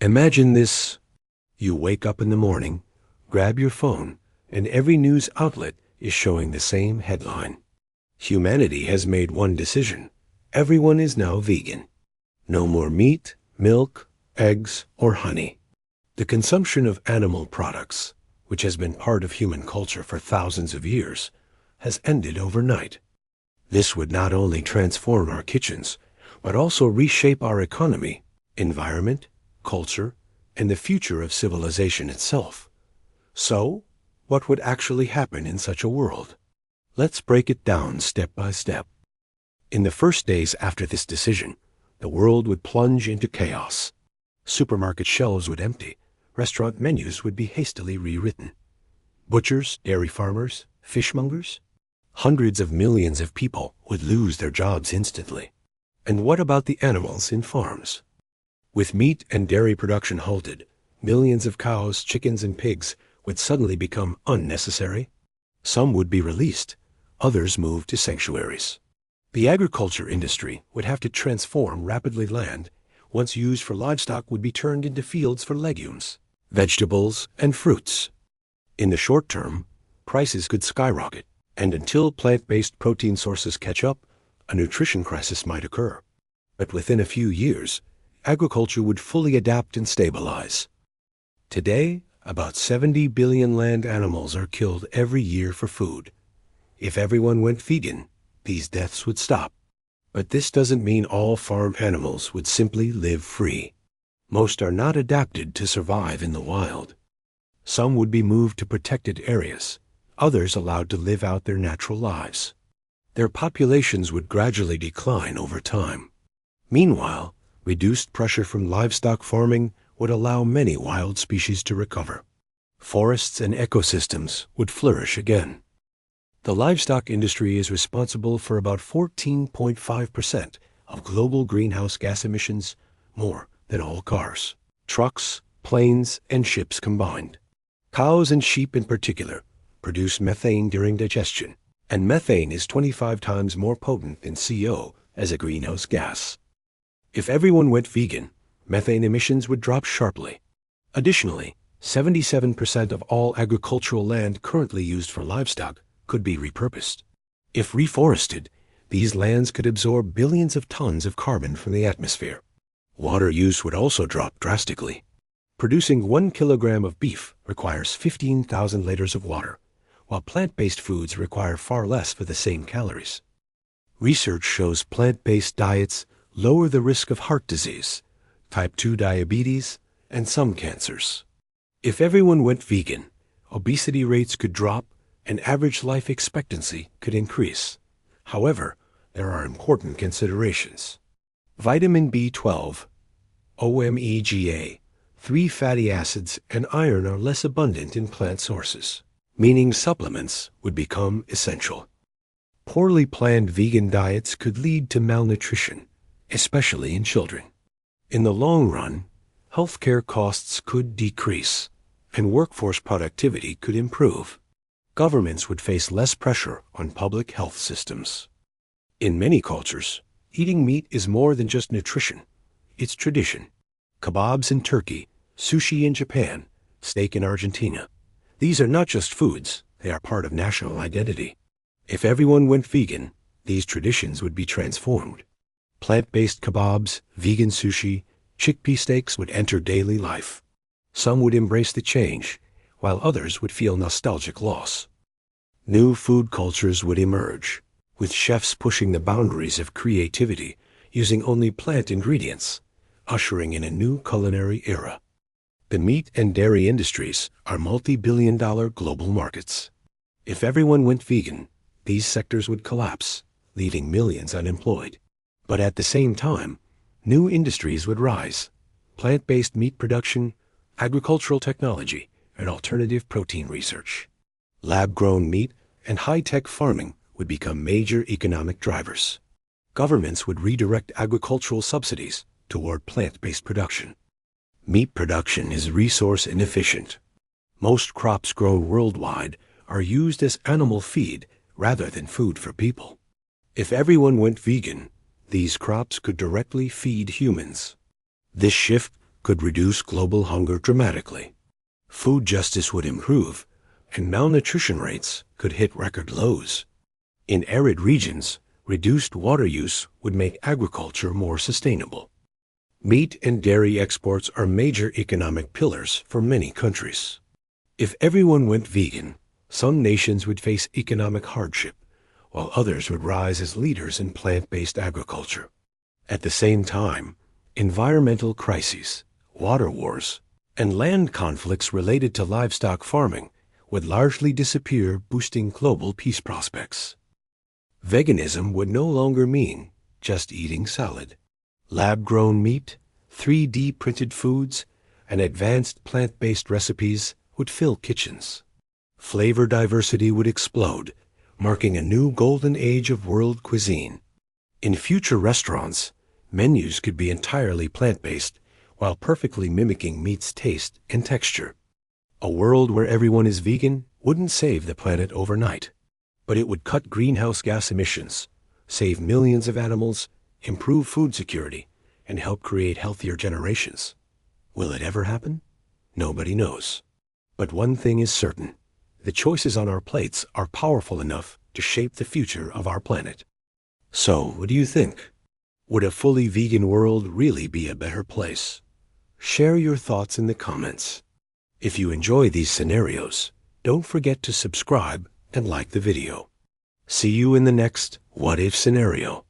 Imagine this. You wake up in the morning, grab your phone, and every news outlet is showing the same headline. Humanity has made one decision. Everyone is now vegan. No more meat, milk, eggs, or honey. The consumption of animal products, which has been part of human culture for thousands of years, has ended overnight. This would not only transform our kitchens, but also reshape our economy, environment, culture, and the future of civilization itself. So, what would actually happen in such a world? Let's break it down step by step. In the first days after this decision, the world would plunge into chaos. Supermarket shelves would empty. Restaurant menus would be hastily rewritten. Butchers, dairy farmers, fishmongers? Hundreds of millions of people would lose their jobs instantly. And what about the animals in farms? With meat and dairy production halted, millions of cows, chickens, and pigs would suddenly become unnecessary. Some would be released, others moved to sanctuaries. The agriculture industry would have to transform rapidly. Land, once used for livestock, would be turned into fields for legumes, vegetables, and fruits. In the short term, prices could skyrocket, and until plant-based protein sources catch up, a nutrition crisis might occur. But within a few years, agriculture would fully adapt and stabilize. Today, about 70 billion land animals are killed every year for food. If everyone went vegan, these deaths would stop. But this doesn't mean all farm animals would simply live free. Most are not adapted to survive in the wild. Some would be moved to protected areas, others allowed to live out their natural lives. Their populations would gradually decline over time. Meanwhile, reduced pressure from livestock farming would allow many wild species to recover. Forests and ecosystems would flourish again. The livestock industry is responsible for about 14.5% of global greenhouse gas emissions, more than all cars, trucks, planes, and ships combined. Cows and sheep in particular produce methane during digestion, and methane is 25 times more potent than CO as a greenhouse gas. If everyone went vegan, methane emissions would drop sharply. Additionally, 77% of all agricultural land currently used for livestock could be repurposed. If reforested, these lands could absorb billions of tons of carbon from the atmosphere. Water use would also drop drastically. Producing 1 kilogram of beef requires 15,000 liters of water, while plant-based foods require far less for the same calories. Research shows plant-based diets lower the risk of heart disease, type 2 diabetes, and some cancers. If everyone went vegan, obesity rates could drop and average life expectancy could increase. However, there are important considerations. Vitamin B12, omega, 3 fatty acids, and iron are less abundant in plant sources, meaning supplements would become essential. Poorly planned vegan diets could lead to malnutrition, especially in children. In the long run, healthcare costs could decrease, and workforce productivity could improve. Governments would face less pressure on public health systems. In many cultures, eating meat is more than just nutrition. It's tradition. Kebabs in Turkey, sushi in Japan, steak in Argentina. These are not just foods, they are part of national identity. If everyone went vegan, these traditions would be transformed. Plant-based kebabs, vegan sushi, chickpea steaks would enter daily life. Some would embrace the change, while others would feel nostalgic loss. New food cultures would emerge, with chefs pushing the boundaries of creativity, using only plant ingredients, ushering in a new culinary era. The meat and dairy industries are multi-billion-dollar global markets. If everyone went vegan, these sectors would collapse, leaving millions unemployed. But at the same time, new industries would rise: plant-based meat production, agricultural technology, and alternative protein research. Lab-grown meat and high-tech farming would become major economic drivers. Governments would redirect agricultural subsidies toward plant-based production. Meat production is resource inefficient. Most crops grown worldwide are used as animal feed rather than food for people. If everyone went vegan, these crops could directly feed humans. This shift could reduce global hunger dramatically. Food justice would improve, and malnutrition rates could hit record lows. In arid regions, reduced water use would make agriculture more sustainable. Meat and dairy exports are major economic pillars for many countries. If everyone went vegan, some nations would face economic hardship, while others would rise as leaders in plant-based agriculture. At the same time, environmental crises, water wars, and land conflicts related to livestock farming would largely disappear, boosting global peace prospects. Veganism would no longer mean just eating salad. Lab-grown meat, 3D printed foods, and advanced plant-based recipes would fill kitchens. Flavor diversity would explode, marking a new golden age of world cuisine. In future restaurants, menus could be entirely plant-based while perfectly mimicking meat's taste and texture. A world where everyone is vegan wouldn't save the planet overnight, but it would cut greenhouse gas emissions, save millions of animals, improve food security, and help create healthier generations. Will it ever happen? Nobody knows. But one thing is certain: the choices on our plates are powerful enough to shape the future of our planet. So, what do you think? Would a fully vegan world really be a better place? Share your thoughts in the comments. If you enjoy these scenarios, don't forget to subscribe and like the video. See you in the next What If scenario.